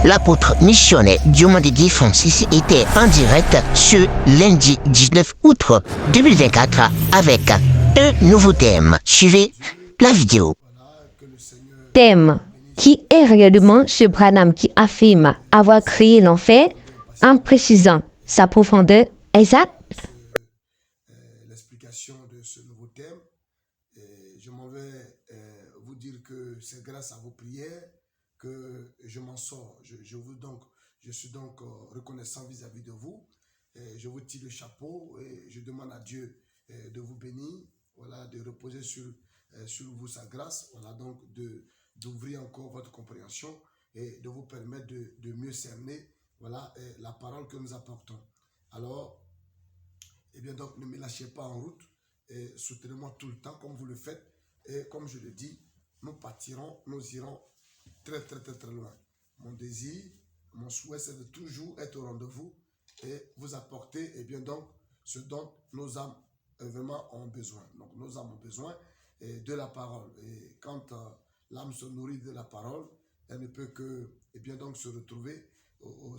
l'apôtre missionnaire Diomandé Francis était en direct ce lundi 19 août 2024 avec un nouveau thème. Suivez la vidéo. Thème qui est réellement ce Branham qui affirme avoir créé l'enfer en précisant sa profondeur exacte. L'explication de ce nouveau thème. Je m'en vais vous dire que c'est grâce à vos prières que je m'en sors. Je suis donc reconnaissant vis-à-vis de vous. Je vous tire le chapeau et je demande à Dieu de vous bénir, voilà, de reposer sur vous sa grâce, voilà, donc d'ouvrir encore votre compréhension et de vous permettre de mieux cerner, voilà, la parole que nous apportons. Alors, eh bien donc, ne me lâchez pas en route, et soutenez-moi tout le temps comme vous le faites. Et comme je le dis, nous partirons, nous irons très très très très loin. Mon désir, mon souhait, c'est de toujours être au rendez-vous et vous apporter, eh bien donc, ce dont nos âmes vraiment ont besoin. Donc nos âmes ont besoin de la parole. Et quand l'âme se nourrit de la parole, elle ne peut que, eh bien donc, se retrouver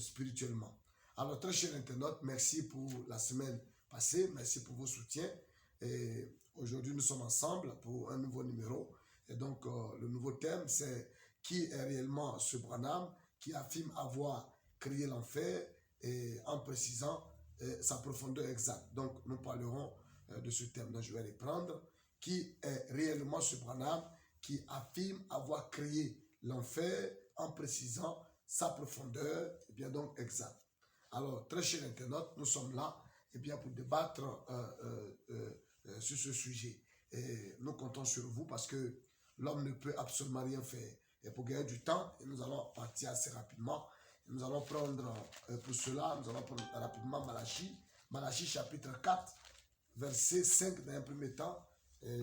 spirituellement. Alors, très chers internautes, merci pour la semaine passée, merci pour vos soutiens. Et aujourd'hui, nous sommes ensemble pour un nouveau numéro. Et donc, le nouveau thème, c'est qui est réellement ce Branham qui affirme avoir créé l'enfer et en précisant sa profondeur exacte. Donc, nous parlerons de ce thème. Donc, je vais reprendre. Qui est réellement ce Branham qui affirme avoir créé l'enfer en précisant sa profondeur, et bien donc exacte. Alors, très chers internautes, nous sommes là et bien, pour débattre sur ce sujet. Et nous comptons sur vous parce que l'homme ne peut absolument rien faire. Et pour gagner du temps, nous allons partir assez rapidement. Nous allons prendre, pour cela, nous allons prendre rapidement Malachie chapitre 4, verset 5 dans un premier temps.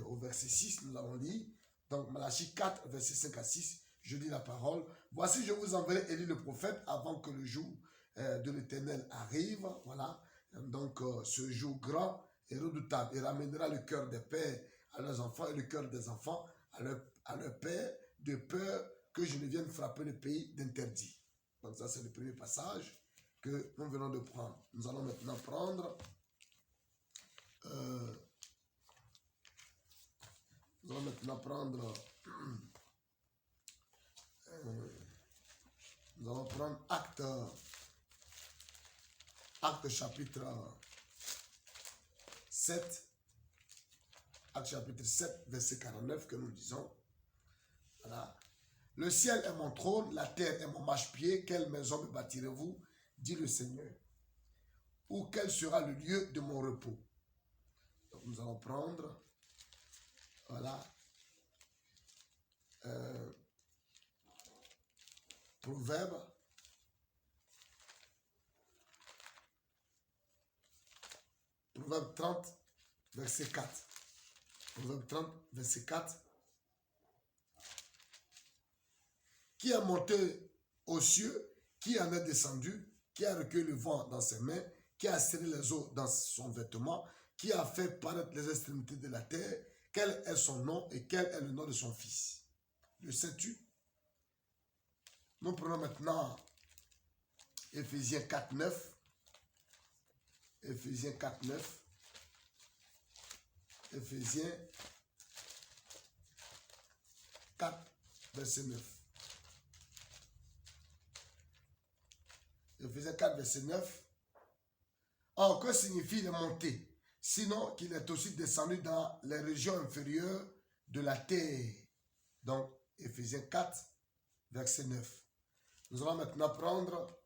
Au verset 6, nous allons lire. Donc, Malachie 4, verset 5 à 6, je lis la parole. Voici, je vous enverrai Élie le prophète avant que le jour de l'Éternel arrive. Voilà. Donc, ce jour grand et redoutable, il ramènera le cœur des pères à leurs enfants et le cœur des enfants à leur père, de peur que je ne vienne frapper le pays d'interdit. Donc, ça, c'est le premier passage que nous venons de prendre. Nous allons maintenant prendre Acte chapitre 7, Acte chapitre 7, verset 49, que nous disons. Voilà. Le ciel est mon trône, la terre est mon marchepied. Quelle maison me bâtirez-vous, dit le Seigneur? Ou quel sera le lieu de mon repos? Donc nous allons prendre, voilà, Proverbe. Proverbe 30, verset 4. Proverbe 30, verset 4. Qui est monté aux cieux, qui en est descendu, qui a recueilli le vent dans ses mains, qui a serré les eaux dans son vêtement, qui a fait paraître les extrémités de la terre, quel est son nom et quel est le nom de son fils? Le sais-tu? Nous prenons maintenant Éphésiens 4, 9. Éphésiens 4, 9. Éphésiens 4, verset 9. Éphésiens 4, verset 9. Or, que signifie les montées? Sinon qu'il est aussi descendu dans les régions inférieures de la terre. Donc, Éphésiens 4, verset 9. Nous allons maintenant prendre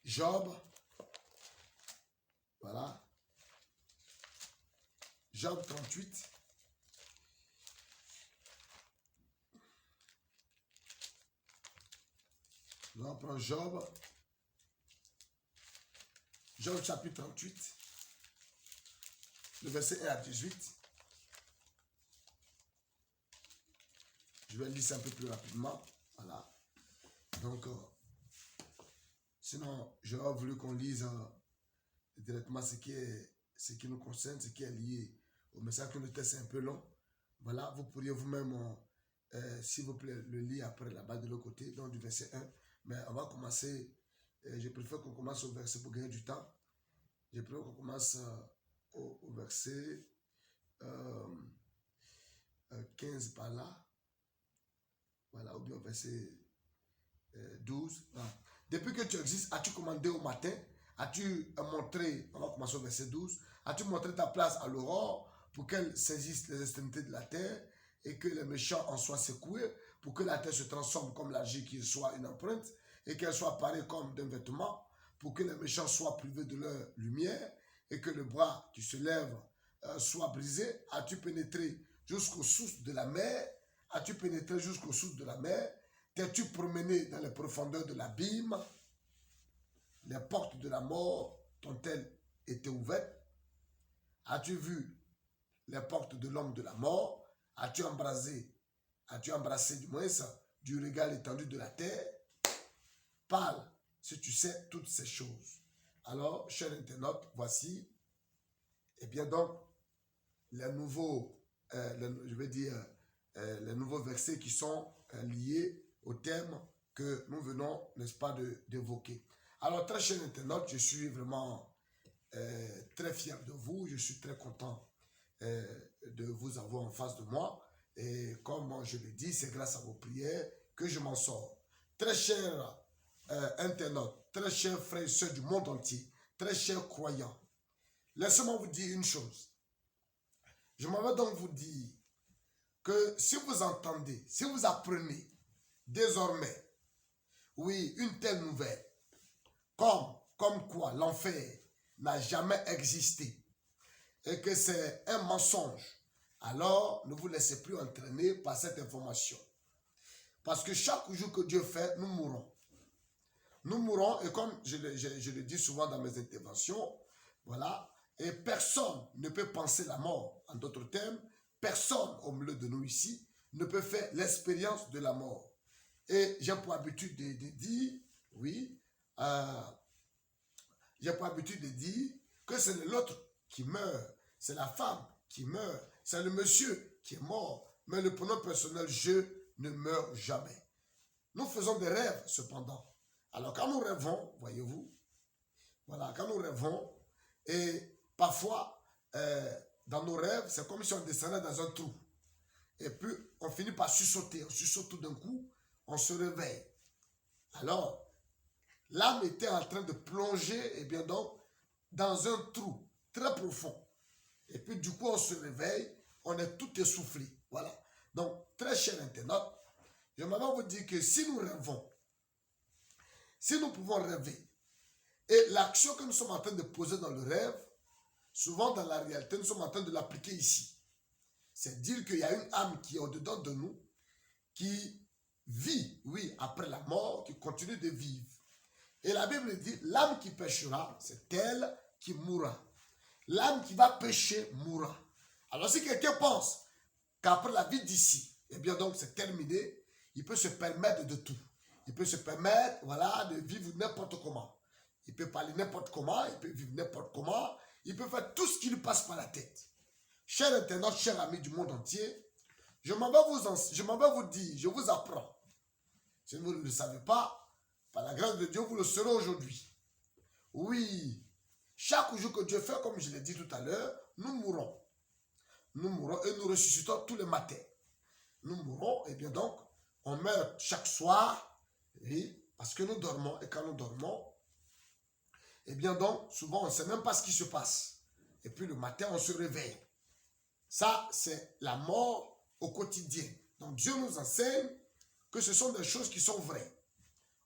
Job. Voilà. Job 38. Nous allons prendre Job. Job chapitre 38. Le verset 1 à 18. Je vais lire ça un peu plus rapidement. Voilà. Donc, sinon, j'aurais voulu qu'on lise directement ce qui nous concerne, ce qui est lié au message, que le texte est un peu long. Voilà, vous pourriez vous-même s'il vous plaît, le lit après là-bas de l'autre côté, donc du verset 1. Mais on va commencer, je préfère qu'on commence au verset pour gagner du temps. Je préfère qu'on commence au verset 15 par là. Voilà, ou bien au verset 12. Voilà. Depuis que tu existes, as-tu commandé au matin? As-tu montré, on va commencer au verset 12, as-tu montré ta place à l'aurore pour qu'elle saisisse les extrémités de la terre et que les méchants en soient secoués, pour que la terre se transforme comme l'argile, qu'il soit une empreinte et qu'elle soit parée comme d'un vêtement, pour que les méchants soient privés de leur lumière et que le bras qui se lève soit brisé? As-tu pénétré jusqu'aux sources de la mer? As-tu pénétré jusqu'aux sources de la mer? T'es-tu promené dans les profondeurs de l'abîme? Les portes de la mort t'ont-elles été ouvertes? As-tu vu les portes de l'homme de la mort? As-tu embrassé du moins ça, du regard étendu de la terre? Parle si tu sais toutes ces choses. Alors, chers internautes, voici, eh bien donc, les nouveaux, les nouveaux versets qui sont liés au thème que nous venons, n'est-ce pas, d'évoquer. Alors, très chers internautes, je suis vraiment très fier de vous. Je suis très content de vous avoir en face de moi. Et comme je l'ai dit, c'est grâce à vos prières que je m'en sors. Très chers internautes, très chers frères et sœurs du monde entier, très chers croyants, laissez-moi vous dire une chose. Je m'en vais donc vous dire que si vous entendez, si vous apprenez désormais, oui, une telle nouvelle, comme quoi l'enfer n'a jamais existé et que c'est un mensonge, alors ne vous laissez plus entraîner par cette information. Parce que chaque jour que Dieu fait, nous mourrons. Nous mourrons, et comme je le dis souvent dans mes interventions, voilà, et personne ne peut penser la mort. En d'autres termes, personne au milieu de nous ici ne peut faire l'expérience de la mort. Et j'ai pour habitude de dire, oui, j'ai pour habitude de dire que c'est l'autre qui meurt, c'est la femme qui meurt, c'est le monsieur qui est mort, mais le pronom personnel, je ne meurs jamais. Nous faisons des rêves, cependant. Alors, quand nous rêvons, voyez-vous, voilà, quand nous rêvons, et parfois, dans nos rêves, c'est comme si on descendait dans un trou. Et puis, on finit par sursauter. On sursaute tout d'un coup, on se réveille. Alors, l'âme était en train de plonger, et bien donc, dans un trou très profond. Et puis, du coup, on se réveille, on est tout essoufflé. Voilà. Donc, très chers internautes, j'aimerais vous dire que si nous rêvons, si nous pouvons rêver, et l'action que nous sommes en train de poser dans le rêve, souvent dans la réalité, nous sommes en train de l'appliquer ici. C'est dire qu'il y a une âme qui est au-dedans de nous, qui vit, oui, après la mort, qui continue de vivre. Et la Bible dit, l'âme qui péchera, c'est elle qui mourra. L'âme qui va pécher mourra. Alors si quelqu'un pense qu'après la vie d'ici, eh bien donc c'est terminé, il peut se permettre de tout. Il peut se permettre, voilà, de vivre n'importe comment. Il peut parler n'importe comment, il peut vivre n'importe comment, il peut faire tout ce qui lui passe par la tête. Chers internautes, chers amis du monde entier, je m'en vais vous dire, je vous apprends. Si vous ne le savez pas, par la grâce de Dieu, vous le saurez aujourd'hui. Oui, chaque jour que Dieu fait, comme je l'ai dit tout à l'heure, nous mourrons. Nous mourrons et nous ressuscitons tous les matins. Nous mourrons, et bien donc, on meurt chaque soir, oui, parce que nous dormons. Et quand nous dormons, et bien donc, souvent, on ne sait même pas ce qui se passe. Et puis le matin, on se réveille. Ça, c'est la mort au quotidien. Donc Dieu nous enseigne que ce sont des choses qui sont vraies.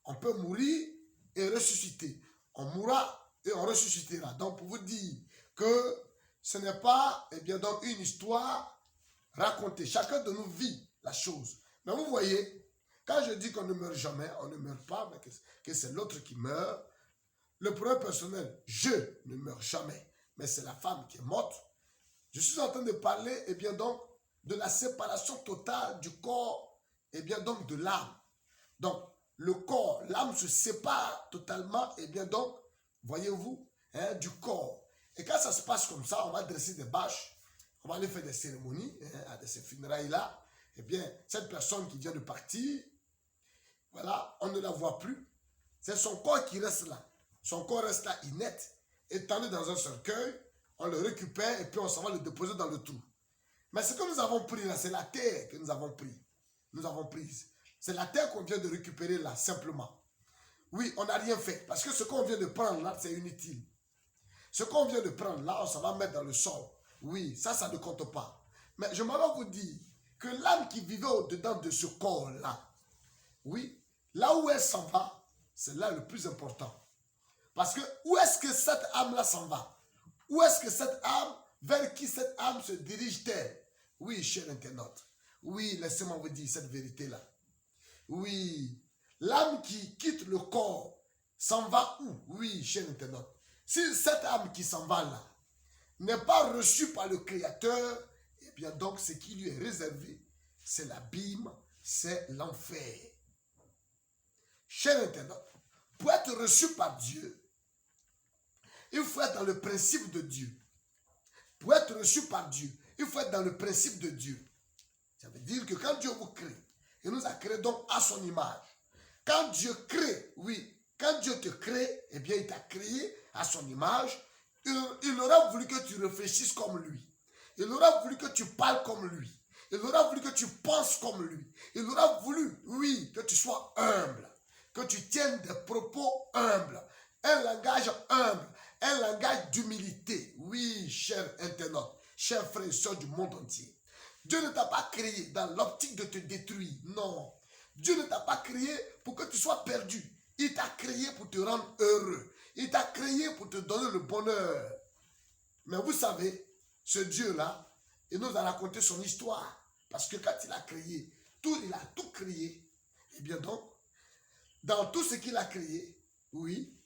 On peut mourir et ressusciter. On mourra et on ressuscitera. Donc pour vous dire que ce n'est pas, eh bien donc, une histoire racontée. Chacun de nous vit la chose. Mais vous voyez, quand je dis qu'on ne meurt jamais, on ne meurt pas, mais que c'est l'autre qui meurt. Le premier personnel, je ne meurs jamais, mais c'est la femme qui est morte. Je suis en train de parler, eh bien donc, de la séparation totale du corps, eh bien donc, de l'âme. Donc, le corps, l'âme se sépare totalement, eh bien donc, voyez-vous, hein, du corps. Et quand ça se passe comme ça, on va dresser des bâches, on va aller faire des cérémonies, hein, à ces funérailles-là, eh bien, cette personne qui vient de partir, voilà, on ne la voit plus. C'est son corps qui reste là. Son corps reste là inerte, étendu dans un cercueil. On le récupère et puis on s'en va le déposer dans le trou. Mais ce que nous avons pris là, c'est la terre que nous avons pris. Nous avons prise. C'est la terre qu'on vient de récupérer là, simplement. Oui, on n'a rien fait. Parce que ce qu'on vient de prendre là, c'est inutile. Ce qu'on vient de prendre là, on s'en va mettre dans le sol. Oui, ça ne compte pas. Mais je m'en vous dire que l'âme qui vivait au-dedans de ce corps-là, oui, là où elle s'en va, c'est là le plus important. Parce que où est-ce que cette âme-là s'en va? Où est-ce que cette âme, vers qui cette âme se dirige-t-elle? Oui, cher internaute. Oui, laissez-moi vous dire cette vérité-là. Oui, l'âme qui quitte le corps s'en va où? Oui, cher internaute. Si cette âme qui s'en va là n'est pas reçue par le Créateur, eh bien donc ce qui lui est réservé, c'est l'abîme, c'est l'enfer. Cher internaute, pour être reçu par Dieu, il faut être dans le principe de Dieu. Pour être reçu par Dieu, il faut être dans le principe de Dieu. Ça veut dire que quand Dieu vous crée, il nous a créé donc à son image. Quand Dieu crée, oui, quand Dieu te crée, eh bien il t'a créé à son image. Il aura voulu que tu réfléchisses comme lui. Il aura voulu que tu parles comme lui. Il aura voulu que tu penses comme lui. Il aura voulu, oui, que tu sois humble. Que tu tiennes des propos humbles. Un langage humble. Un langage d'humilité. Oui, cher internaute, chers frères et sœurs du monde entier. Dieu ne t'a pas créé dans l'optique de te détruire. Non. Dieu ne t'a pas créé pour que tu sois perdu. Il t'a créé pour te rendre heureux. Il t'a créé pour te donner le bonheur. Mais vous savez, ce Dieu-là, il nous a raconté son histoire. Parce que quand il a créé, il a tout créé. Et bien donc, dans tout ce qu'il a créé, oui,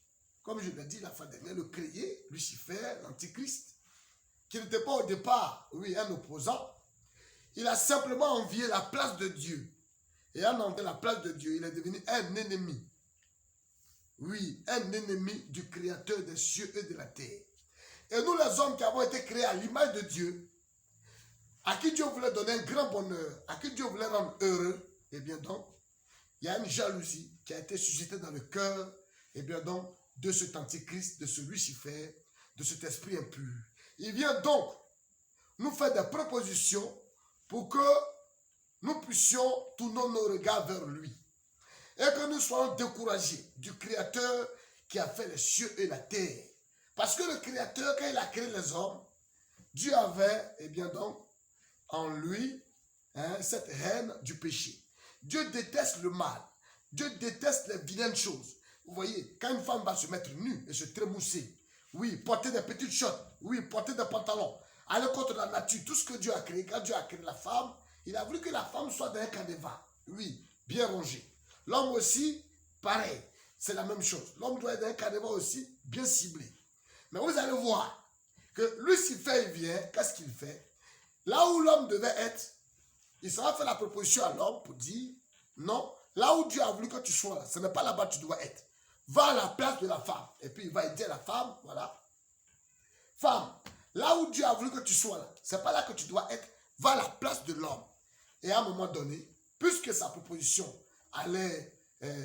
comme je l'ai dit la fois dernière, le créé, Lucifer, l'antichrist, qui n'était pas au départ, oui, un opposant, il a simplement envié la place de Dieu. Et en enviant la place de Dieu, il est devenu un ennemi. Oui, un ennemi du Créateur des cieux et de la terre. Et nous, les hommes qui avons été créés à l'image de Dieu, à qui Dieu voulait donner un grand bonheur, à qui Dieu voulait rendre heureux, eh bien donc, il y a une jalousie qui a été suscitée dans le cœur, eh bien donc, de cet antichrist, de ce Lucifer, de cet esprit impur. Il vient donc nous faire des propositions pour que nous puissions tourner nos regards vers lui. Et que nous soyons découragés du Créateur qui a fait les cieux et la terre. Parce que le Créateur, quand il a créé les hommes, Dieu avait, eh bien donc, en lui, cette haine du péché. Dieu déteste le mal. Dieu déteste les vilaines choses. Vous voyez, quand une femme va se mettre nue et se trémousser, oui, porter des petites shorts, oui, porter des pantalons, aller contre la nature, tout ce que Dieu a créé, quand Dieu a créé la femme, il a voulu que la femme soit dans un canevas, oui, bien rangé. L'homme aussi, pareil, c'est la même chose. L'homme doit être dans un canevas aussi, bien ciblé. Mais vous allez voir que Lucifer, il vient, qu'est-ce qu'il fait? Là où l'homme devait être, il sera fait la proposition à l'homme pour dire, non, là où Dieu a voulu que tu sois là, ce n'est pas là-bas que tu dois être. Va à la place de la femme. Et puis il va dire à la femme, voilà. Femme, là où Dieu a voulu que tu sois là, ce n'est pas là que tu dois être. Va à la place de l'homme. Et à un moment donné, puisque sa proposition allait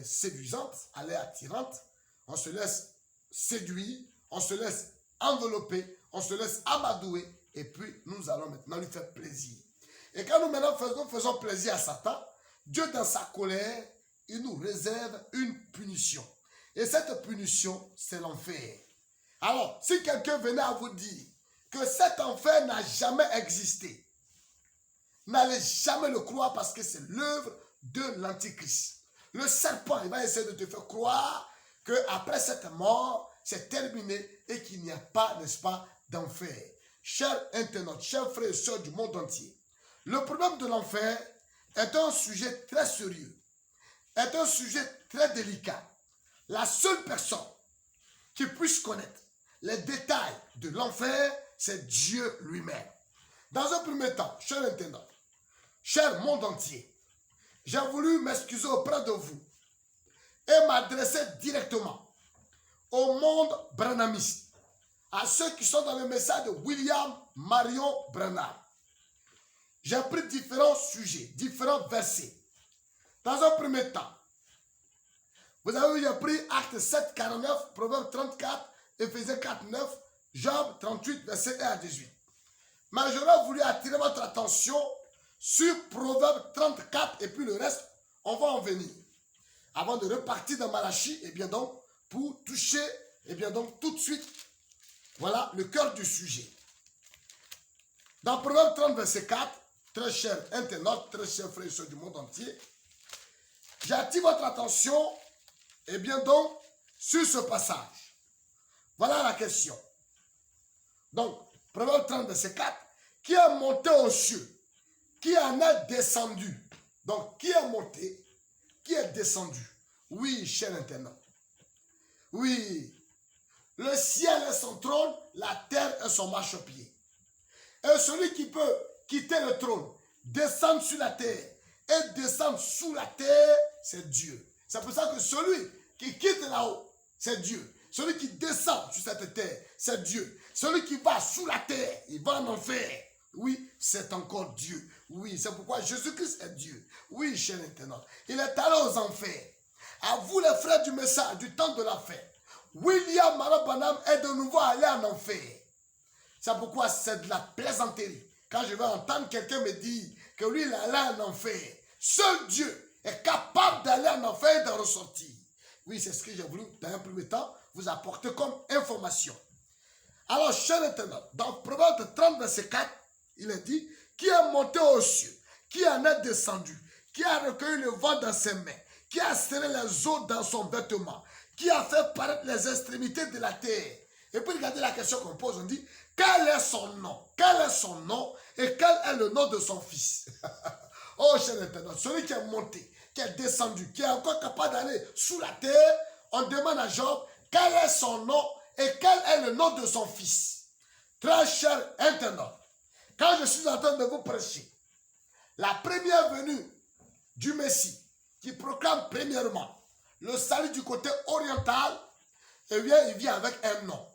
séduisante, allait attirante, on se laisse séduire, on se laisse envelopper, on se laisse amadouer, et puis nous allons maintenant lui faire plaisir. Et quand nous maintenant faisons plaisir à Satan, Dieu dans sa colère, il nous réserve une punition. Et cette punition, c'est l'enfer. Alors, si quelqu'un venait à vous dire que cet enfer n'a jamais existé, n'allez jamais le croire parce que c'est l'œuvre de l'antichrist. Le serpent, il va essayer de te faire croire qu'après cette mort, c'est terminé et qu'il n'y a pas, n'est-ce pas, d'enfer. Chers internautes, chers frères et sœurs du monde entier, le problème de l'enfer est un sujet très sérieux, est un sujet très délicat. La seule personne qui puisse connaître les détails de l'enfer, c'est Dieu lui-même. Dans un premier temps, chers internautes, cher monde entier, j'ai voulu m'excuser auprès de vous et m'adresser directement au monde branhamiste, à ceux qui sont dans le message de William Marion Branham. j'ai pris différents sujets, différents versets. Dans un premier temps, vous avez vu, j'ai pris Actes 7, 49, Proverbes 34, Éphésiens 4, 9, Job 38, verset 1 à 18. Mais j'aurais voulu attirer votre attention sur Proverbes 34 et puis le reste, on va en venir. Avant de repartir dans Malachie, et bien donc, pour toucher, et bien donc, tout de suite, voilà le cœur du sujet. Dans Proverbes 30, verset 4, très cher internaute, très cher frères et sœurs du monde entier, j'attire votre attention, et bien donc, sur ce passage. Voilà la question. Donc, Proverbe 30, verset 4, qui est monté aux cieux, qui en est descendu. Donc, qui est monté, qui est descendu. Oui, cher internaute. Oui, le ciel est son trône, la terre est son marchepied. Et celui qui peut quitter le trône, descendre sur la terre et descendre sous la terre, c'est Dieu. C'est pour ça que celui qui quitte là-haut, c'est Dieu. Celui qui descend sur cette terre, c'est Dieu. Celui qui va sous la terre, il va en enfer. Oui, c'est encore Dieu. Oui, c'est pourquoi Jésus-Christ est Dieu. Oui, cher internaute. Il est allé aux enfers. À vous, les frères du message, du temps de la fête. William Marabanam est de nouveau allé en enfer. C'est pourquoi c'est de la plaisanterie. Quand je vais entendre quelqu'un me dire que lui, il est allé en enfer. Seul Dieu est capable d'aller en enfer et d'en ressortir. Oui, c'est ce que j'ai voulu, dans un premier temps, vous apporter comme information. Alors, cher internaute, dans Proverbe 30, verset 4, il est dit, qui est monté aux cieux, qui en est descendu, qui a recueilli le vent dans ses mains, qui a serré les eaux dans son vêtement, qui a fait paraître les extrémités de la terre. Et puis regardez la question qu'on pose, on dit, quel est son nom? Quel est son nom et quel est le nom de son fils? Oh, cher internaute, celui qui est monté, qui est descendu, qui est encore capable d'aller sous la terre, on demande à Job, quel est son nom et quel est le nom de son fils? Très cher internaute, quand je suis en train de vous prêcher, la première venue du Messie, qui proclame premièrement le salut du côté oriental, eh bien, il vient avec un nom.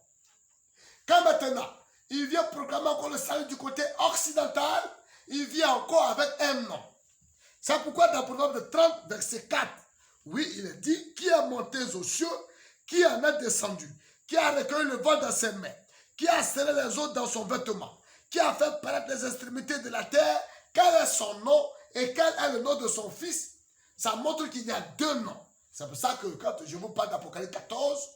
Quand maintenant, il vient proclamer encore le salut du côté occidental, il vient encore avec un nom. C'est pourquoi dans Proverbe 30, verset 4, oui, il est dit, qui est monté aux cieux, qui en est descendu, qui a recueilli le vent dans ses mains, qui a serré les eaux dans son vêtement, qui a fait paraître les extrémités de la terre, quel est son nom et quel est le nom de son fils? Ça montre qu'il y a deux noms. C'est pour ça que quand je vous parle d'Apocalypse 14,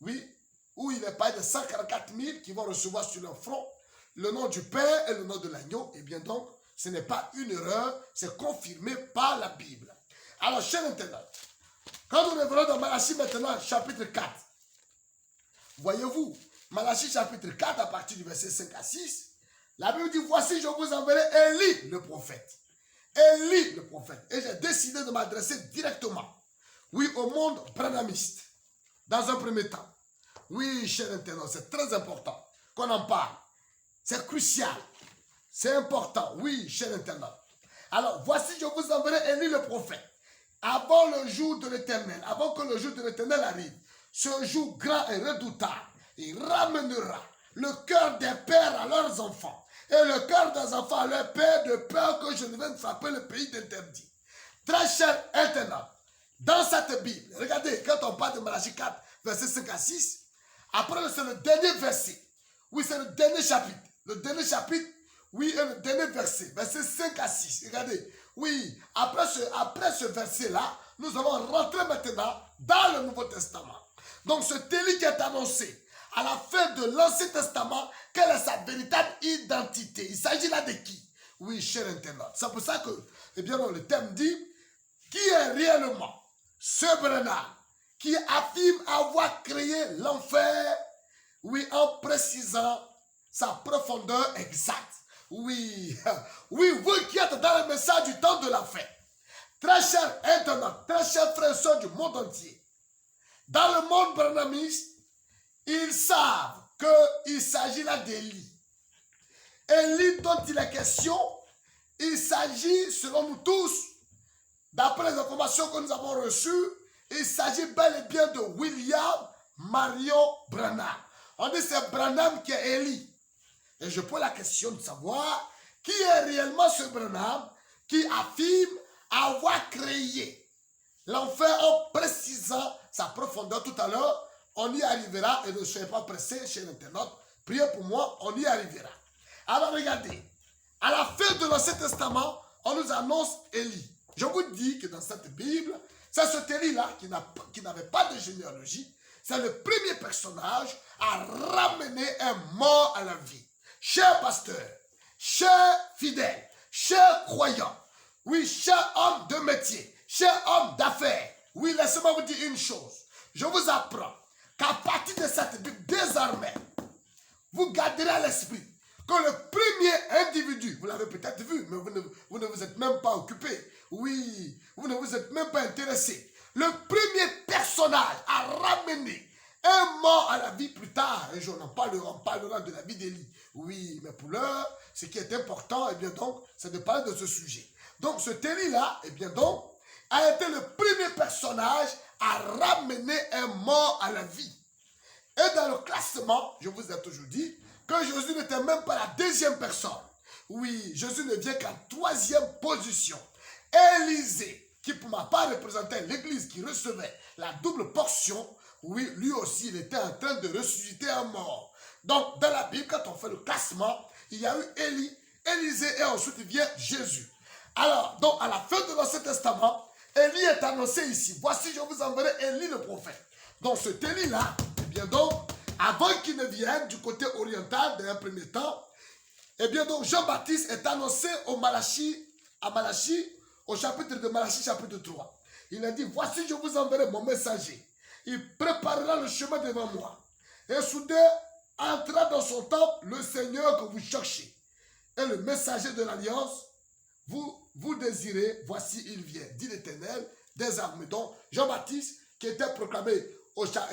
oui, où il est parlé de 144 000 qui vont recevoir sur leur front le nom du Père et le nom de l'agneau, et bien donc, ce n'est pas une erreur, c'est confirmé par la Bible. Alors, cher internaute, quand nous revenons dans Malachie maintenant, chapitre 4, voyez-vous, Malachie chapitre 4, à partir du verset 5 à 6, la Bible dit, voici, je vous enverrai Élie, le prophète. Élie, le prophète. Et j'ai décidé de m'adresser directement, oui, au monde branhamiste, dans un premier temps. Oui, cher internaute, c'est très important qu'on en parle. C'est crucial. C'est important. Oui, cher internaute. Alors, voici, je vous enverrai Élie, le prophète. Avant le jour de l'Éternel, avant que le jour de l'Éternel arrive, ce jour grand et redoutable, il ramènera le cœur des pères à leurs enfants et le cœur des enfants à leurs pères, de peur que je ne vienne frapper le pays d'interdit. Très cher internaute, dans cette Bible, regardez, quand on parle de Malachie 4, verset 5 à 6, après c'est le dernier verset. Oui, c'est le dernier chapitre. Le dernier chapitre, oui, et le dernier verset, verset 5 à 6. Regardez, oui, après ce verset-là, nous allons rentrer maintenant dans le Nouveau Testament. Donc, ce Élie qui est annoncé à la fin de l'Ancien Testament, quelle est sa véritable identité? Il s'agit là de qui? Oui, cher internaute. C'est pour ça que, eh bien, le thème dit, qui est réellement ce Branham qui affirme avoir créé l'enfer, oui, en précisant sa profondeur exacte. Oui, oui, vous qui êtes dans le message du temps de la fin, très cher internaute, très chers frères et sœurs du monde entier, dans le monde branhamiste, ils savent qu'il s'agit là d'Élie. Élie dont il est question, il s'agit, selon nous tous, d'après les informations que nous avons reçues, il s'agit bel et bien de William Marion Branham. On dit c'est Branham qui est Élie. Et je pose la question de savoir, qui est réellement ce Branham qui affirme avoir créé l'enfer en précisant sa profondeur tout à l'heure. On y arrivera et ne soyez pas pressés chez l'internaute. Priez pour moi, on y arrivera. Alors regardez, à la fin de l'Ancien Testament, on nous annonce Élie. Je vous dis que dans cette Bible, c'est ce Élie-là qui n'avait pas de généalogie. C'est le premier personnage à ramener un mort à la vie. Cher pasteur, cher fidèle, cher croyant, oui, cher homme de métier, cher homme d'affaires, oui, laissez-moi vous dire une chose. Je vous apprends qu'à partir de cette Bible, désormais, vous garderez à l'esprit que le premier individu, vous l'avez peut-être vu, mais vous ne vous êtes même pas occupé. Oui, vous ne vous êtes même pas intéressé. Le premier personnage à ramener un mort à la vie plus tard, un jour on parlera de la vie d'Élie. Oui, mais pour l'heure, ce qui est important, eh bien donc, c'est de parler de ce sujet. Donc, ce Élie-là, eh bien donc, a été le premier personnage à ramener un mort à la vie. Et dans le classement, je vous ai toujours dit que Jésus n'était même pas la deuxième personne. Oui, Jésus ne vient qu'en troisième position. Élisée, qui pour ma part représentait l'église qui recevait la double portion, oui, lui aussi, il était en train de ressusciter un mort. Donc, dans la Bible, quand on fait le classement, il y a eu Élie, Élisée et ensuite vient Jésus. Alors, donc, à la fin de l'Ancien Testament, Élie est annoncé ici. Voici, je vous enverrai Élie le prophète. Donc, cet Élie-là, eh bien donc, avant qu'il ne vienne du côté oriental d'un premier temps, eh bien donc, Jean-Baptiste est annoncé à Malachie, au chapitre de Malachie, chapitre 3. Il a dit, voici, je vous enverrai mon messager. Il préparera le chemin devant moi. Et soudain, entra dans son temple le Seigneur que vous cherchez. Et le messager de l'Alliance, vous désirez, voici il vient, dit l'Éternel des armées. Donc, Jean-Baptiste, qui était proclamé,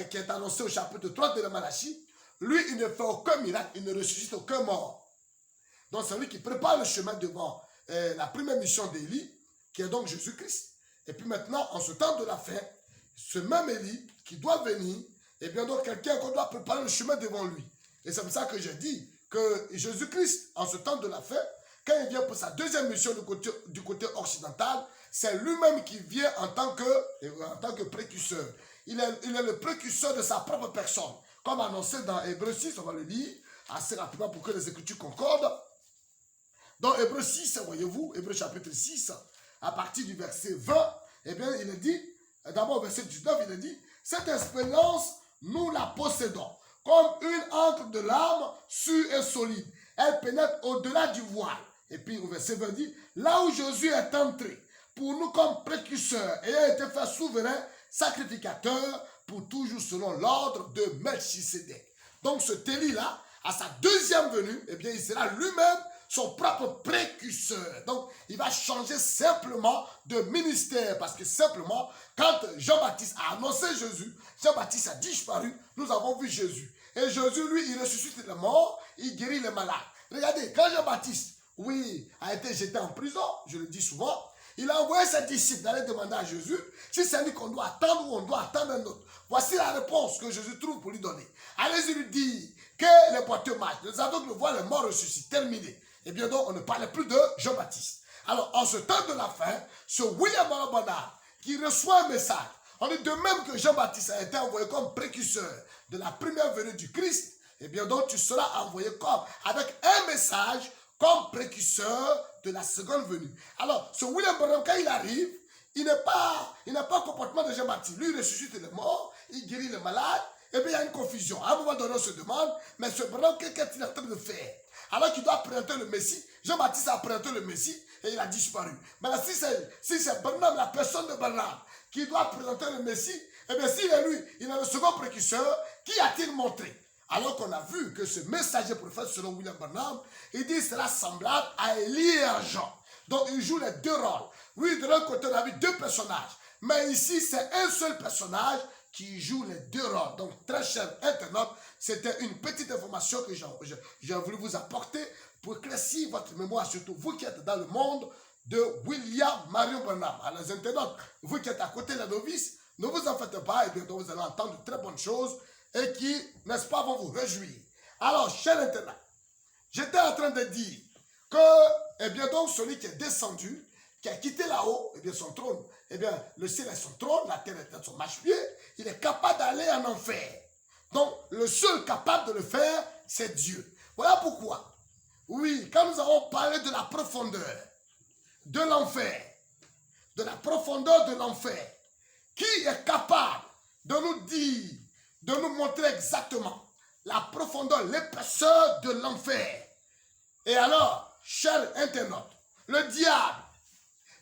qui est annoncé au chapitre 3 de la Malachie, lui, il ne fait aucun miracle, il ne ressuscite aucun mort. Donc, c'est lui qui prépare le chemin devant la première mission d'Élie, qui est donc Jésus-Christ. Et puis maintenant, en ce temps de la fin, ce même Élie qui doit venir, et bien donc quelqu'un qu'on doit préparer le chemin devant lui. Et c'est pour ça que je dis que Jésus-Christ, en ce temps de la fin, quand il vient pour sa deuxième mission du côté occidental, c'est lui-même qui vient en tant que précurseur. Il est le précurseur de sa propre personne. Comme annoncé dans Hébreux 6, on va le lire assez rapidement pour que les Écritures concordent. Dans Hébreux 6, voyez-vous, Hébreux chapitre 6, à partir du verset 20, eh bien, il est dit, d'abord au verset 19, il est dit, cette espérance, nous la possédons, comme une encre de l'âme sûre et solide. Elle pénètre au-delà du voile. Et puis au verset 20 dit, là où Jésus est entré, pour nous comme précurseur, et a été fait souverain, sacrificateur, pour toujours selon l'ordre de Melchisédek. Donc ce Élie-là, à sa deuxième venue, eh bien il sera lui-même son propre précurseur. Donc, il va changer simplement de ministère. Parce que simplement, quand Jean-Baptiste a annoncé Jésus, Jean-Baptiste a disparu, nous avons vu Jésus. Et Jésus, lui, il ressuscite les morts, il guérit les malades. Regardez, quand Jean-Baptiste, oui, a été jeté en prison, je le dis souvent, il a envoyé ses disciples d'aller demander à Jésus si c'est lui qu'on doit attendre ou on doit attendre un autre. Voici la réponse que Jésus trouve pour lui donner. Allez-y lui dire que les boiteux marchent, les aveugles voient les morts ressuscités, terminé. Eh bien donc, on ne parlait plus de Jean-Baptiste. Alors, en ce temps de la fin, ce William Barnard qui reçoit un message, on dit de même que Jean-Baptiste a été envoyé comme précurseur de la première venue du Christ, eh bien donc tu seras envoyé comme, avec un message comme précurseur de la seconde venue. Alors, ce William Branham, quand il arrive, il n'a pas le comportement de Jean-Baptiste. Lui, il ressuscite les morts, il guérit les malades, et puis il y a une confusion. À un moment donné, on se demande, mais ce Branham, qu'est-ce qu'il est en train de faire? Alors qu'il doit présenter le Messie, Jean-Baptiste a présenté le Messie et il a disparu. Maintenant, si c'est Branham, la personne de Branham, qui doit présenter le Messie, eh bien, s'il est lui, il est le second précurseur, qui a-t-il montré? Alors qu'on a vu que ce messager prophète, selon William Branham, il dit cela semblable à Élie et à Jean. Donc, il joue les deux rôles. Oui, de l'autre côté, on a vu deux personnages. Mais ici, c'est un seul personnage qui joue les deux rôles. Donc, très cher internaute, c'était une petite information que j'ai voulu vous apporter pour éclaircir votre mémoire, surtout vous qui êtes dans le monde de William Marion Branham. Alors, les internautes, vous qui êtes à côté de la novice, ne vous en faites pas, et bien donc vous allez entendre de très bonnes choses et qui, n'est-ce pas, vont vous réjouir. Alors, cher internaute, j'étais en train de dire que, eh bien donc, celui qui est descendu, qui a quitté là-haut, eh bien son trône, eh bien le ciel est son trône, la terre est son marchepied, il est capable d'aller en enfer. Donc, le seul capable de le faire, c'est Dieu. Voilà pourquoi, oui, quand nous avons parlé de la profondeur, de l'enfer, de la profondeur de l'enfer, qui est capable de nous dire, de nous montrer exactement la profondeur, l'épaisseur de l'enfer? Et alors, chers internautes, le diable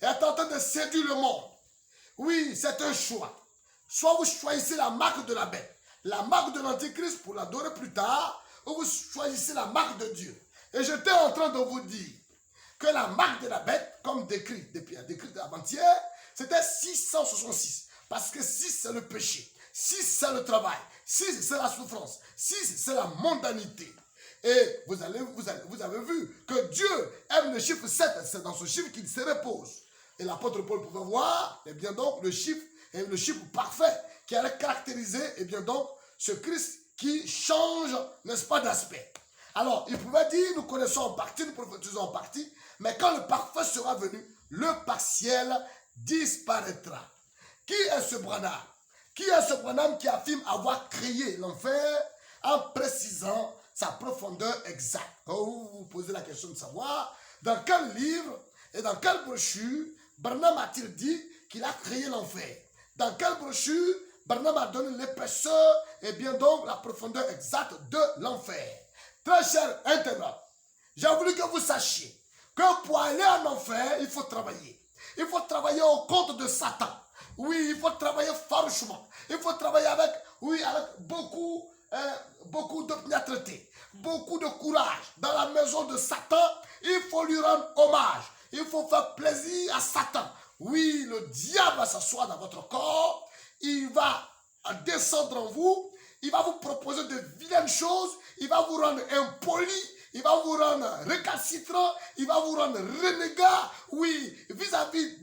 est en train de séduire le monde. Oui, c'est un choix. Soit vous choisissez la marque de la bête, la marque de l'antichrist pour l'adorer plus tard, ou vous choisissez la marque de Dieu. Et j'étais en train de vous dire que la marque de la bête, comme décrit avant-hier, c'était 666. Parce que 6 c'est le péché, 6 c'est le travail, 6 c'est la souffrance, 6 c'est la mondanité. Et vous avez vu que Dieu aime le chiffre 7, c'est dans ce chiffre qu'il se repose. Et l'apôtre Paul pouvait voir, eh bien donc, le chiffre est le chiffre parfait qui allait caractériser, eh bien donc, ce Christ qui change, n'est-ce pas, d'aspect. Alors, il pouvait dire, nous connaissons en partie, nous prophétisons en partie, mais quand le parfait sera venu, le partiel disparaîtra. Qui est ce Branham? Qui est ce Branham qui affirme avoir créé l'enfer en précisant sa profondeur exacte? Vous vous posez la question de savoir dans quel livre et dans quelle brochure Branham a-t-il dit qu'il a créé l'enfer? Dans quelle brochure Branham a donné l'épaisseur et bien donc la profondeur exacte de l'enfer? Très cher internaute, j'ai voulu que vous sachiez que pour aller en enfer, il faut travailler. Il faut travailler au compte de Satan. Oui, il faut travailler farouchement. Il faut travailler avec beaucoup d'opiniâtreté, beaucoup de courage. Dans la maison de Satan, il faut lui rendre hommage. Il faut faire plaisir à Satan. Oui, le diable va s'asseoir dans votre corps. Il va descendre en vous. Il va vous proposer de vilaines choses. Il va vous rendre impoli. Il va vous rendre récalcitrant, il va vous rendre renégat, oui, vis-à-vis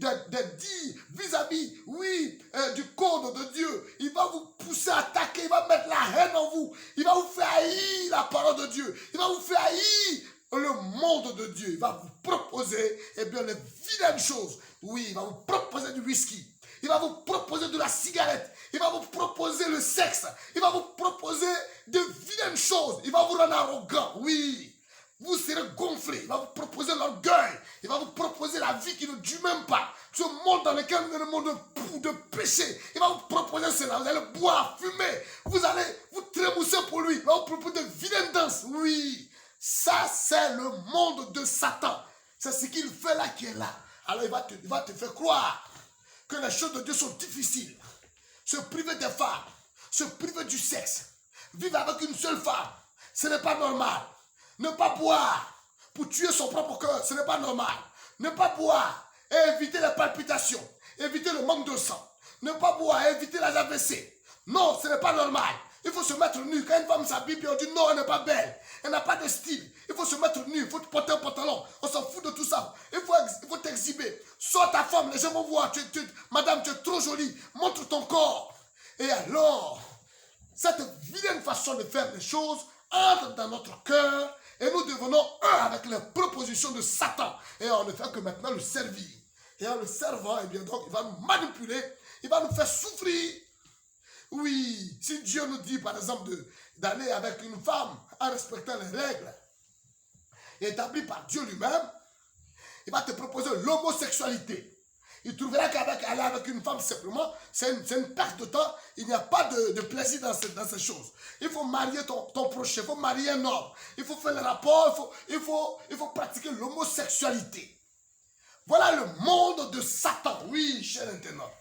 vis-à-vis, oui, du code de Dieu. Il va vous pousser à attaquer, il va mettre la haine en vous. Il va vous faire haïr la parole de Dieu. Il va vous faire haïr le monde de Dieu. Il va vous proposer, eh bien, les vilaines choses. Oui, il va vous proposer du whisky. Il va vous proposer de la cigarette. Il va vous proposer le sexe. Il va vous proposer de vilaines choses. Il va vous rendre arrogant, oui. Vous serez gonflé. Il va vous proposer l'orgueil. Il va vous proposer la vie qui ne dure même pas. Ce monde dans lequel nous sommes, le monde de péché. Il va vous proposer cela. Vous allez boire, fumer. Vous allez vous trémousser pour lui. Il va vous proposer de vilaines danses. Oui. Ça, c'est le monde de Satan. C'est ce qu'il fait là qui est là. Alors, il va te faire croire que les choses de Dieu sont difficiles. Se priver des femmes. Se priver du sexe. Vivre avec une seule femme. Ce n'est pas normal. Ne pas boire pour tuer son propre cœur, ce n'est pas normal. Ne pas boire et éviter les palpitations, éviter le manque de sang. Ne pas boire et éviter les AVC. Non, ce n'est pas normal. Il faut se mettre nu. Quand une femme s'habille, on dit non, elle n'est pas belle. Elle n'a pas de style. Il faut se mettre nu. Il faut porter un pantalon. On s'en fout de tout ça. Il faut t'exhiber. Sois ta femme. Les gens vont voir. Madame, tu es trop jolie. Montre ton corps. Et alors, cette vilaine façon de faire les choses entre dans notre cœur. Et nous devenons un avec les propositions de Satan. Et on ne fait que maintenant le servir. Et en le servant, eh bien donc, il va nous manipuler. Il va nous faire souffrir. Oui, si Dieu nous dit par exemple d'aller avec une femme en respectant les règles établies par Dieu lui-même, il va te proposer l'homosexualité. Il trouvera qu'aller avec une femme simplement, c'est une perte de temps. Il n'y a pas de plaisir dans ces choses. Il faut marier ton prochain, il faut marier un homme. Il faut faire le rapport, il faut pratiquer l'homosexualité. Voilà le monde de Satan. Oui, cher internaute.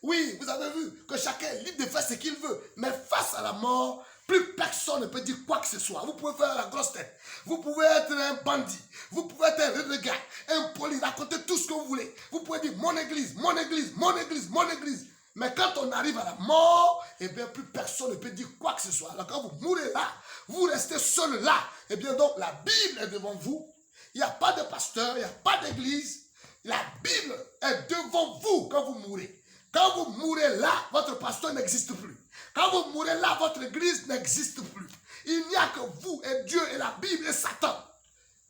Oui, vous avez vu que chacun est libre de faire ce qu'il veut. Mais face à la mort, plus personne ne peut dire quoi que ce soit. Vous pouvez faire la grosse tête. Vous pouvez être un bandit. Vous pouvez être un renégat, impoli, raconter tout ce que vous voulez. Vous pouvez dire mon église, mon église, mon église, mon église. Mais quand on arrive à la mort, eh bien plus personne ne peut dire quoi que ce soit. Alors quand vous mourrez là, vous restez seul là. Eh bien donc la Bible est devant vous. Il n'y a pas de pasteur, il n'y a pas d'église. La Bible est devant vous quand vous mourrez. Quand vous mourrez là, votre pasteur n'existe plus. Quand vous mourrez là, votre église n'existe plus. Il n'y a que vous et Dieu et la Bible et Satan.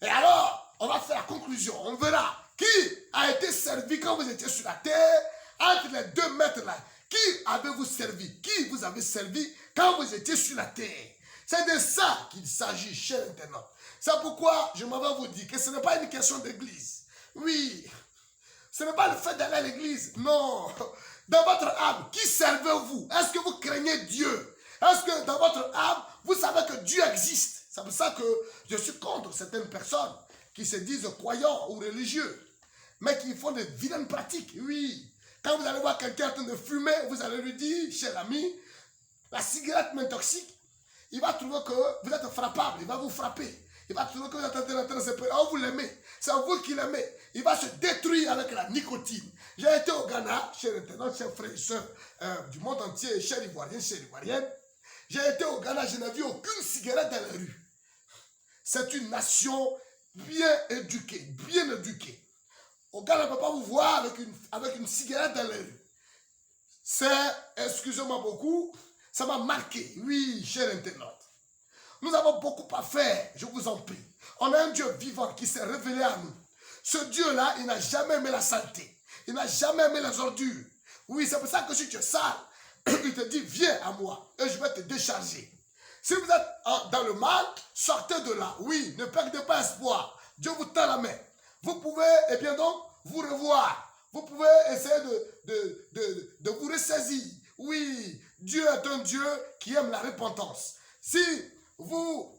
Et alors, on va faire la conclusion. On verra qui a été servi quand vous étiez sur la terre. Entre les deux maîtres là, qui avez-vous servi? Qui vous avez servi quand vous étiez sur la terre? C'est de ça qu'il s'agit, chers internautes. C'est pourquoi je m'en vais vous dire que ce n'est pas une question d'église. Oui, ce n'est pas le fait d'aller à l'église. Non. Dans votre âme, qui servez-vous? Est-ce que vous craignez Dieu? Est-ce que dans votre âme, vous savez que Dieu existe? C'est pour ça que je suis contre certaines personnes qui se disent croyants ou religieux, mais qui font de vilaines pratiques. Oui. Quand vous allez voir quelqu'un en train de fumer, vous allez lui dire, cher ami, la cigarette m'intoxique. Il va trouver que vous êtes frappable, il va vous frapper. Il va trouver que vous êtes en train de se prendre. Oh, vous l'aimez. C'est vous qui l'aimez. Il va se détruire avec la nicotine. J'ai été au Ghana, chers internautes, chers frères et sœurs du monde entier, chers Ivoiriens, chers Ivoiriennes. J'ai été au Ghana, je n'ai vu aucune cigarette dans la rue. C'est une nation bien éduquée, bien éduquée. Au Ghana, on ne peut pas vous voir avec une cigarette dans la rue. C'est, excusez-moi beaucoup, ça m'a marqué. Oui, chers internautes. Nous avons beaucoup à faire, je vous en prie. On a un Dieu vivant qui s'est révélé à nous. Ce Dieu-là, il n'a jamais aimé la saleté. Il n'a jamais aimé les ordures. Oui, c'est pour ça que si tu es sale, il te dit, viens à moi et je vais te décharger. Si vous êtes dans le mal, sortez de là. Oui, ne perdez pas espoir. Dieu vous tend la main. Vous pouvez, eh bien donc, vous revoir. Vous pouvez essayer de vous ressaisir. Oui, Dieu est un Dieu qui aime la repentance. Si vous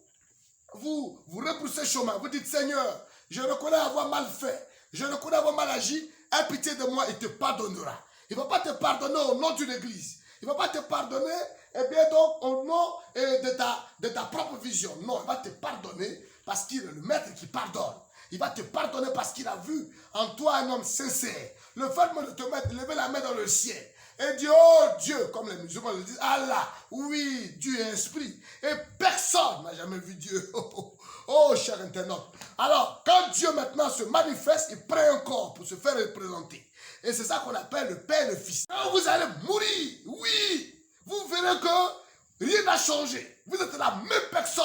repoussez chemin, vous dites, Seigneur, je reconnais avoir mal fait, je reconnais avoir mal agi, aie pitié de moi, il te pardonnera. Il ne va pas te pardonner au nom d'une église. Il ne va pas te pardonner, eh bien donc, au nom de ta propre vision. Non, il va te pardonner parce qu'il est le maître qui pardonne. Il va te pardonner parce qu'il a vu en toi un homme sincère. Le fait de te mettre, lever la main dans le ciel et dire, oh Dieu, comme les musulmans le disent, Allah, oui, Dieu est esprit. Et personne n'a jamais vu Dieu. Oh, cher internaute. Alors, quand Dieu maintenant se manifeste, il prend un corps pour se faire représenter. Et c'est ça qu'on appelle le Père et le Fils. Quand vous allez mourir, oui, vous verrez que rien n'a changé. Vous êtes la même personne.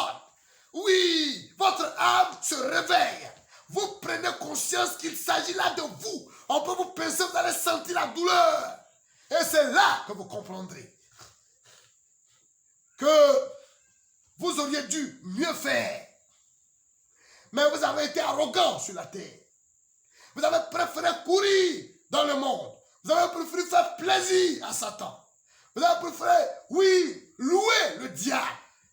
Oui, votre âme se réveille. Vous prenez conscience qu'il s'agit là de vous. On peut vous penser, vous allez sentir la douleur. Et c'est là que vous comprendrez que vous auriez dû mieux faire. Mais vous avez été arrogant sur la terre. Vous avez préféré courir dans le monde. Vous avez préféré faire plaisir à Satan. Vous avez préféré, oui, louer le diable.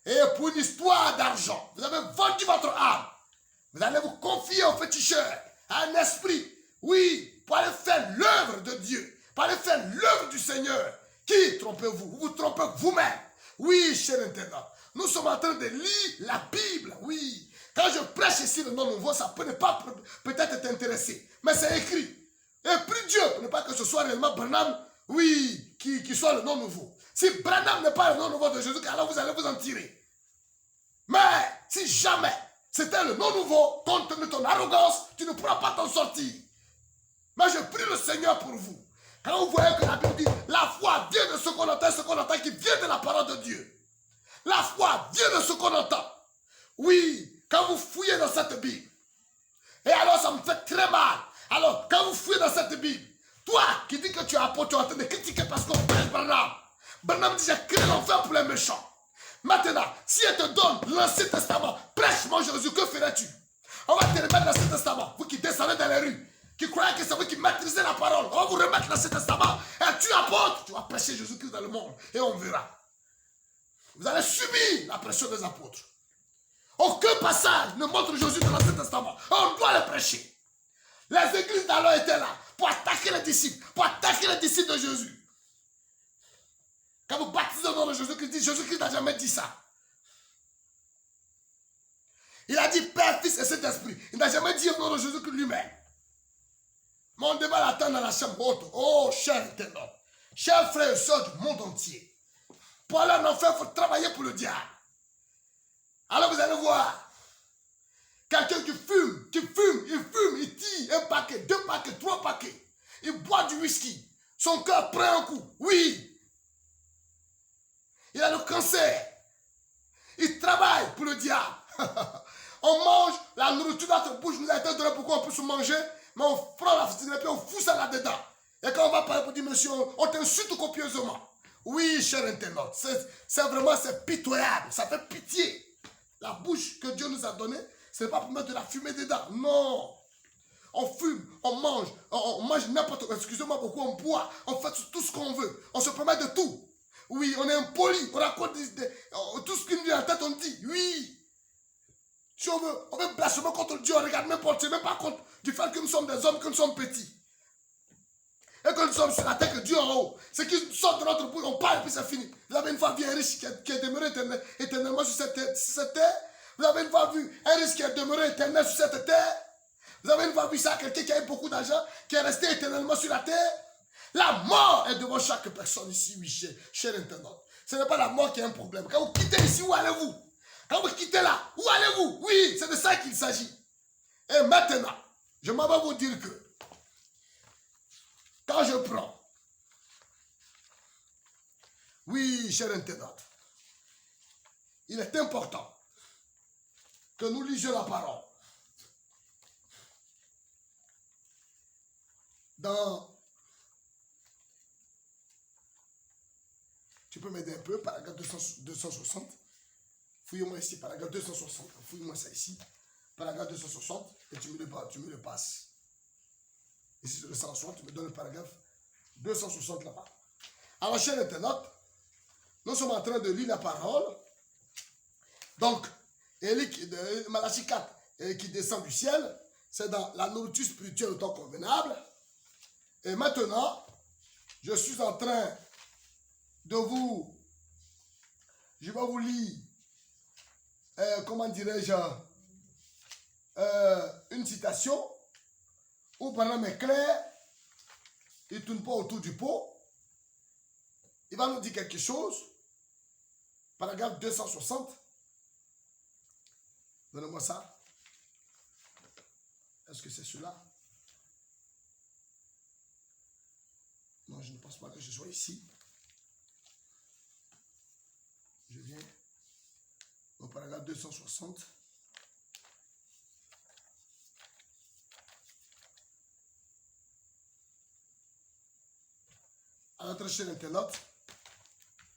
Et pour une histoire d'argent, vous avez vendu votre âme. Vous allez vous confier au féticheur, à un esprit, oui, pour aller faire l'œuvre de Dieu, pour aller faire l'œuvre du Seigneur. Qui trompez-vous? Vous vous trompez vous-même. Oui, cher internaute, nous sommes en train de lire la Bible, oui. Quand je prêche ici le nom nouveau, ça peut ne pas peut-être t'intéresser, mais c'est écrit. Et prie Dieu pour ne pas que ce soit réellement Branham, oui, qui soit le nom nouveau. Si Branham n'est pas le nom nouveau de Jésus, alors vous allez vous en tirer. Mais si jamais c'était le nom nouveau, compte tenu de ton arrogance, tu ne pourras pas t'en sortir. Mais je prie le Seigneur pour vous. Quand vous voyez que la Bible dit, la foi vient de ce qu'on entend qui vient de la parole de Dieu. La foi vient de ce qu'on entend. Oui, quand vous fouillez dans cette Bible, et alors ça me fait très mal. Alors, quand vous fouillez dans cette Bible, toi qui dis que tu es apôtre, tu es en train de critiquer parce qu'on prêche Branham. Branham dit, j'ai créé l'enfer pour les méchants. Maintenant, si elle te donne l'Ancien Testament, prêche-moi Jésus, que ferais-tu? On va te remettre l'Ancien Testament, vous qui descendez dans les rues, qui croyez que c'est vous qui maîtrisez la parole. On va vous remettre l'Ancien Testament. Et tu apôtres, tu vas prêcher Jésus-Christ dans le monde. Et on verra. Vous allez subir la pression des apôtres. Aucun passage ne montre Jésus dans l'Ancien Testament. On doit le prêcher. Les églises d'alors étaient là pour attaquer les disciples, de Jésus. Quand vous baptisez au nom de Jésus-Christ, Jésus-Christ n'a jamais dit ça. Il a dit Père, Fils et Saint-Esprit. Il n'a jamais dit au nom de Jésus-Christ lui-même. Mais on devait l'attendre dans la chambre haute. Oh, cher internaute, chers frères et sœurs du monde entier. Pour aller en enfer, il faut travailler pour le diable. Alors vous allez voir. Quelqu'un qui fume, il tire un paquet, 2 paquets, 3 paquets. Il boit du whisky. Son cœur prend un coup. Oui. Il a le cancer. Il travaille pour le diable. On mange, la nourriture dans notre bouche nous a été donnée pour qu'on puisse manger, mais on prend la fusée et puis on fout ça là-dedans. Et quand on va parler pour dire, monsieur, on t'insulte copieusement. Oui, cher internaute, c'est vraiment pitoyable, ça fait pitié. La bouche que Dieu nous a donnée, ce n'est pas pour mettre de la fumée dedans, non. On fume, on mange n'importe quoi, excusez-moi beaucoup, on boit, on fait tout ce qu'on veut, on se permet de tout. Oui, on est impoli, on raconte tout ce qui nous vient en tête, on dit, oui. Si on veut blasphémer contre Dieu, on regarde n'importe quoi, même pas contre du fait que nous sommes des hommes, que nous sommes petits. Et que nous sommes sur la terre, que Dieu en haut. Ce qui sort de notre bouche, on parle et puis c'est fini. Vous avez une fois vu un riche qui est demeuré éternellement sur cette terre. Vous avez une fois vu un riche qui est demeuré éternel sur cette terre. Vous avez une fois vu ça, quelqu'un qui a eu beaucoup d'argent, qui est resté éternellement sur la terre. La mort est devant chaque personne ici, oui, cher internaute. Ce n'est pas la mort qui est un problème. Quand vous quittez ici, où allez-vous? Quand vous quittez là, où allez-vous? Oui, c'est de ça qu'il s'agit. Et maintenant, je m'en vais vous dire que quand je prends, oui, cher internaute, il est important que nous lisions la parole. Tu peux m'aider un peu, paragraphe 260. Fouille-moi ici, paragraphe 260. Fouille-moi ça ici. Paragraphe 260. Et tu me le passes. Ici, sur le 160, tu me donnes le paragraphe 260 là-bas. Alors, cher internaute, nous sommes en train de lire la parole. Donc, Malachie 4, qui descend du ciel, c'est dans la nourriture spirituelle au temps convenable. Et maintenant, je suis en train de je vais vous lire, comment dirais-je, une citation où pendant mes clairs, il ne tourne pas autour du pot. Il va nous dire quelque chose. Paragraphe 260. Donnez-moi ça. Est-ce que c'est celui-là? Non, je ne pense pas que je sois ici. Je viens au paragraphe 260. À notre cher internaute,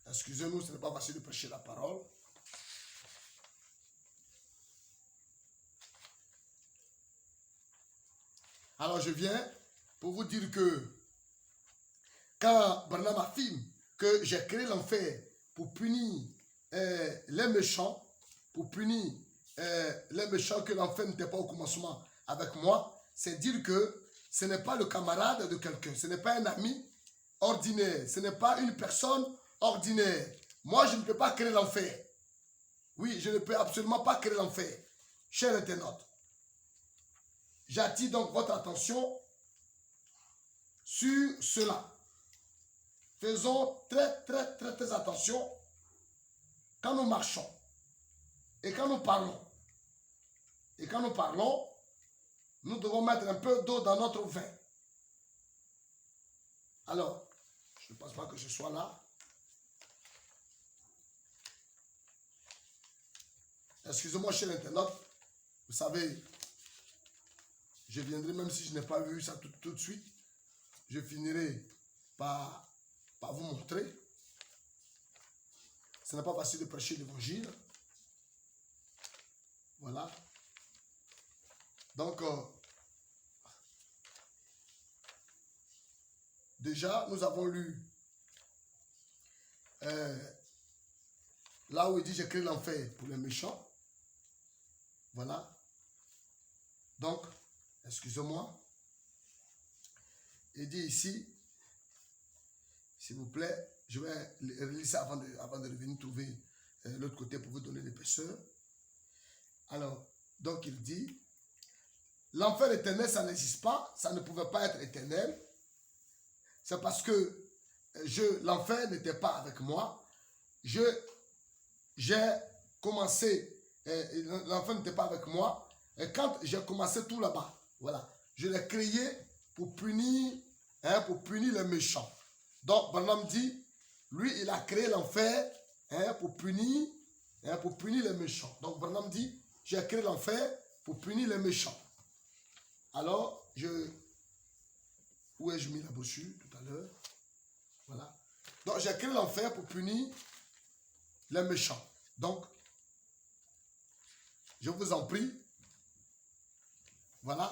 excusez-nous, ce n'est pas facile de prêcher la parole. Alors je viens pour vous dire que quand Branham affirme que j'ai créé l'enfer pour punir les méchants, que l'enfer n'était pas au commencement avec moi, c'est dire que ce n'est pas le camarade de quelqu'un, ce n'est pas un ami ordinaire, ce n'est pas une personne ordinaire. Moi, je ne peux pas créer l'enfer. Oui, je ne peux absolument pas créer l'enfer. Cher internaute, j'attire donc votre attention sur cela. Faisons très, très, très, très attention quand nous marchons et quand nous parlons. Et quand nous parlons, nous devons mettre un peu d'eau dans notre vin. Alors, je ne pense pas que je sois là. Excusez-moi, cher internaute. Vous savez, je viendrai même si je n'ai pas vu ça tout de suite. Je finirai par vous montrer. Ce n'est pas facile de prêcher l'évangile. Voilà. Donc, déjà, nous avons lu là où il dit j'ai créé l'enfer pour les méchants. Voilà. Donc, excusez-moi. Il dit ici, s'il vous plaît, je vais relire ça avant de revenir trouver l'autre côté pour vous donner l'épaisseur. Alors, donc il dit, l'enfer éternel, ça n'existe pas, ça ne pouvait pas être éternel. C'est parce que l'enfer n'était pas avec moi. J'ai commencé, l'enfer n'était pas avec moi. Et quand j'ai commencé tout là-bas, voilà, je l'ai créé pour punir les méchants. Donc, Branham dit, lui, il a créé l'enfer pour punir les méchants. Donc, Branham dit, j'ai créé l'enfer pour punir les méchants. Alors, où ai-je mis la brochure tout à l'heure? Voilà. Donc, j'ai créé l'enfer pour punir les méchants. Donc, je vous en prie. Voilà.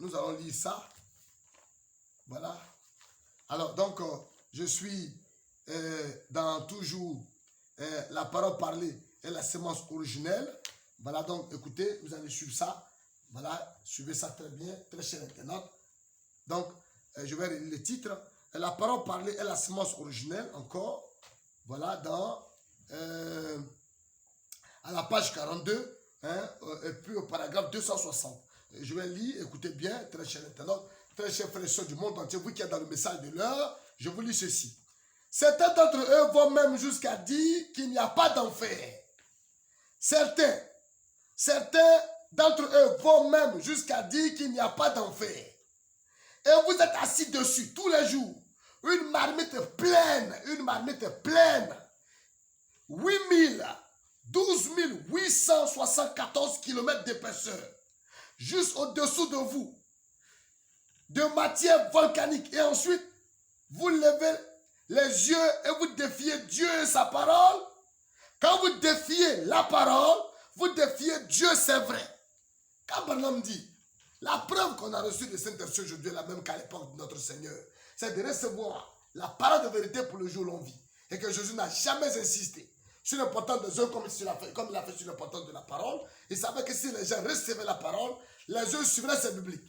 Nous allons lire ça. Voilà. Alors, donc, je suis dans toujours la parole parlée et la sémence originelle. Voilà, donc, écoutez, vous allez suivre ça. Voilà, suivez ça très bien, très cher internaute. Donc, je vais lire le titre. La parole parlée est la sémence originelle, encore. Voilà, à la page 42, et puis au paragraphe 260. Je vais lire, écoutez bien, très cher internaute, très chers frères et sœurs du monde entier, vous qui êtes dans le message de l'heure, je vous lis ceci. Certains d'entre eux vont même jusqu'à dire qu'il n'y a pas d'enfer. Certains d'entre eux vont même jusqu'à dire qu'il n'y a pas d'enfer. Et vous êtes assis dessus tous les jours. Une marmite pleine. 12 874 km d'épaisseur. Juste au-dessous de vous. De matière volcanique. Et ensuite, vous levez les yeux et vous défiez Dieu et sa parole. Quand vous défiez la parole, vous défiez Dieu, c'est vrai. Quand Branham dit, la preuve qu'on a reçue de Saint-Esprit aujourd'hui est la même qu'à l'époque de notre Seigneur. C'est de recevoir la parole de vérité pour le jour où l'on vit. Et que Jésus n'a jamais insisté sur l'importance des œuvres comme il a fait sur l'importance de la parole. Il savait que si les gens recevaient la parole, les œuvres suivraient, c'est biblique.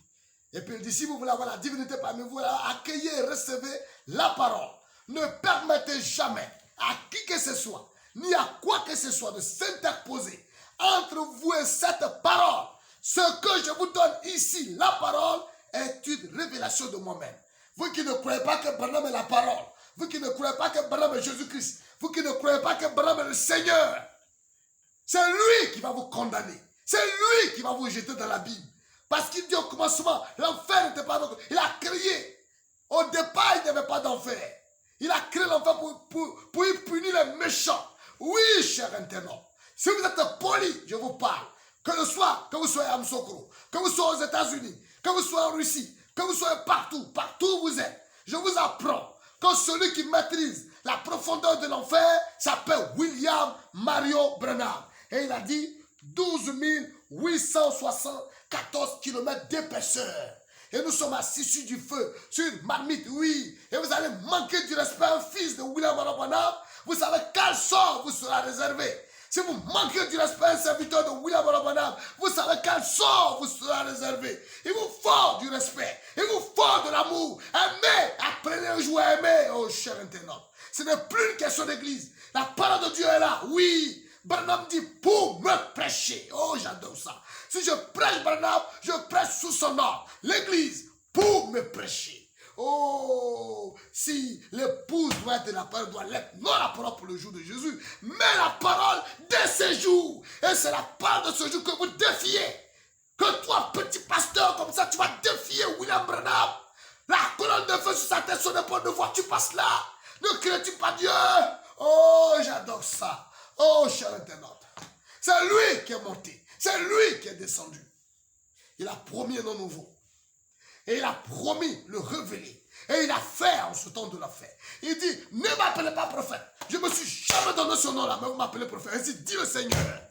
Et puis il dit, si vous voulez avoir la divinité parmi vous, accueillez et recevez la parole. Ne permettez jamais à qui que ce soit, ni à quoi que ce soit de s'interposer entre vous et cette parole. Ce que je vous donne ici, la parole, est une révélation de moi-même. Vous qui ne croyez pas que Branham est la parole, vous qui ne croyez pas que Branham est Jésus-Christ, vous qui ne croyez pas que Branham est le Seigneur, c'est lui qui va vous condamner. C'est lui qui va vous jeter dans la Bible. Parce qu'il dit au commencement, l'enfer n'était pas donc. Il a créé. Au départ, il n'y avait pas d'enfer. Il a créé l'enfer pour y punir les méchants. Oui, cher internaute. Si vous êtes poli, je vous parle. Que vous soyez à Msokro, que vous soyez aux États-Unis, que vous soyez en Russie, que vous soyez partout où vous êtes. Je vous apprends que celui qui maîtrise la profondeur de l'enfer s'appelle William Mario Branham. Et il a dit 12 874 km d'épaisseur. Et nous sommes assis sur du feu, sur une marmite, oui. Et vous allez manquer du respect à un fils de William Mario Branham. Vous savez quel sort vous sera réservé. Si vous manquez du respect à un serviteur de William Branham, vous savez quel sort vous sera réservé. Il vous faut du respect. Il vous faut de l'amour. Aimez. Apprenez un jour à aimer. Oh, cher internaute. Ce n'est plus une question d'église. La parole de Dieu est là. Oui. Branham dit pour me prêcher. Oh, j'adore ça. Si je prêche Branham, je prêche sous son nom. L'église pour me prêcher. Oh, si l'épouse doit être la parole, doit l'être, non la parole pour le jour de Jésus, mais la parole de ce jour. Et c'est la parole de ce jour que vous défiez. Que toi, petit pasteur, comme ça, tu vas défier William Branham. La colonne de feu sur sa tête, son épaule de voix, tu passes là. Ne crées-tu pas Dieu? Oh, j'adore ça. Oh, cher internaute. C'est lui qui est monté. C'est lui qui est descendu. Il a promis un nom nouveau. Et il a promis le révéler. Et il a fait en ce temps de la faire. Il dit, ne m'appelez pas prophète. Je ne me suis jamais donné ce nom-là, mais vous m'appelez prophète. Ainsi dit le Seigneur.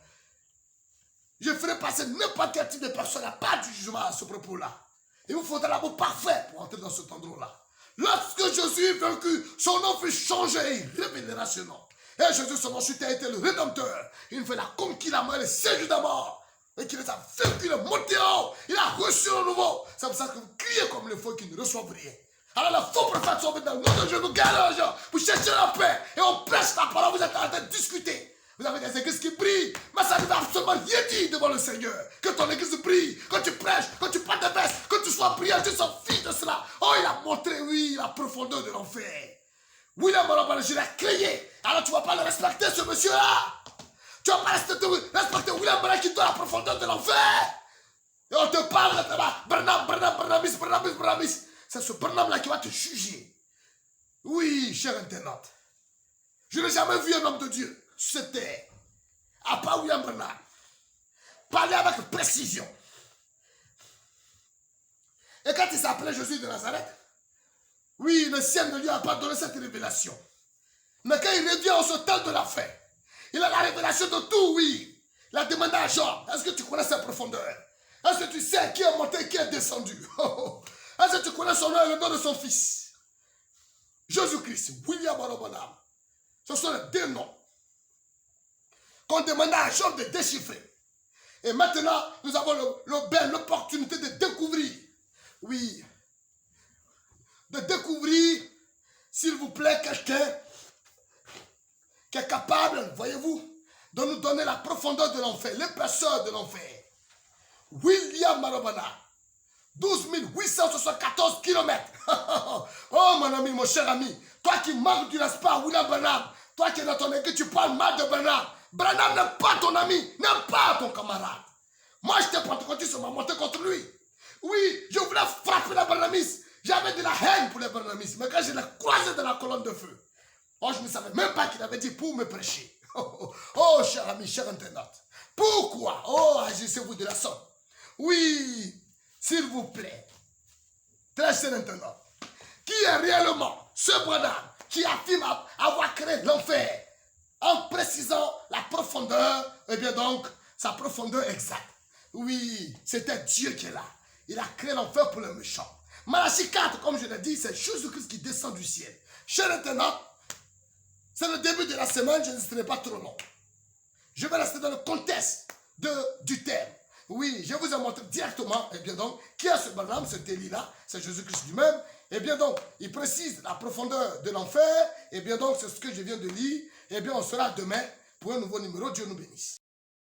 Je ferai passer n'importe quel type de personne. Il n'y a pas de jugement à ce propos-là. Il vous faudra l'amour parfait pour entrer dans cet endroit-là. Lorsque Jésus est vaincu, son nom fut changé et il révélera ce nom. Et Jésus, son ensuite a été le Rédempteur. Il fait la conquis la mort et le séjour de la mort. Et qu'il les a vaincu, il est monté en haut. Il a reçu le nouveau. C'est pour ça que vous criez comme les faux qui ne reçoivent rien. Alors les faux prophètes sont venus dans le nom de Dieu, nous gagnons l'argent. Vous cherchez la paix et on prêche la parole, vous êtes en train de discuter. Vous avez des églises qui brillent, mais ça ne veut absolument rien dire devant le Seigneur. Que ton église brille, quand tu prêches, quand tu parles de baisse, que tu sois brillant, tu s'en fiches de cela. Oh, il a montré, oui, la profondeur de l'enfer. William Branham, je l'ai créé. Alors tu ne vas pas le respecter, ce monsieur-là. Tu ne vas pas respecter William Branham qui donne la profondeur de l'enfer. Et on te parle de Branham. C'est ce Branham-là qui va te juger. Oui, cher internaute. Je n'ai jamais vu un homme de Dieu sur cette terre à part William Branham. Parlez avec précision. Et quand il s'appelait Jésus de Nazareth, oui, le ciel ne lui a pas donné cette révélation. Mais quand il revient au sautel de la fin, il a la révélation de tout, oui. Il a demandé à Jean, est-ce que tu connais sa profondeur? Est-ce que tu sais qui est monté et qui est descendu? Est-ce que tu connais son nom et le nom de son fils? Jésus-Christ, William Branham. Ce sont les deux noms qu'on demandait à Jean de déchiffrer. Et maintenant, nous avons l'opportunité de découvrir. Oui. De découvrir, s'il vous plaît, quelqu'un qui est capable, voyez-vous, de nous donner la profondeur de l'enfer, l'épaisseur de l'enfer. William Branham, 12 874 km. Oh mon ami, mon cher ami, toi qui manques du respect à William Branham, toi qui es dans ton église, tu parles mal de Branham. Branham n'est pas ton ami, n'est pas ton camarade. Moi, je t'ai pentecôtiste sur ma montée contre lui. Oui, je voulais frapper les Branhamistes. J'avais de la haine pour les Branhamistes. Mais quand je l'ai croisé dans la colonne de feu, oh, je ne savais même pas qu'il avait dit pour me prêcher. Oh, cher ami, cher internaute. Pourquoi? Oh, agissez-vous de la sorte. Oui, s'il vous plaît. Très cher internaute. Qui est réellement ce Branham qui affirme avoir créé l'enfer en précisant la profondeur, et bien donc, sa profondeur exacte. Oui, c'était Dieu qui est là. Il a créé l'enfer pour les méchants. Malachie 4, comme je l'ai dit, c'est Jésus-Christ qui descend du ciel. Cher internaute, c'est le début de la semaine, je ne serai pas trop long. Je vais rester dans le contexte du thème. Oui, je vous ai montré directement, et bien donc, qui est ce Branham, cet Élie-là, c'est Jésus-Christ lui-même. Et bien donc, il précise la profondeur de l'enfer, et bien donc, c'est ce que je viens de lire. Et bien, on sera demain pour un nouveau numéro. Dieu nous bénisse.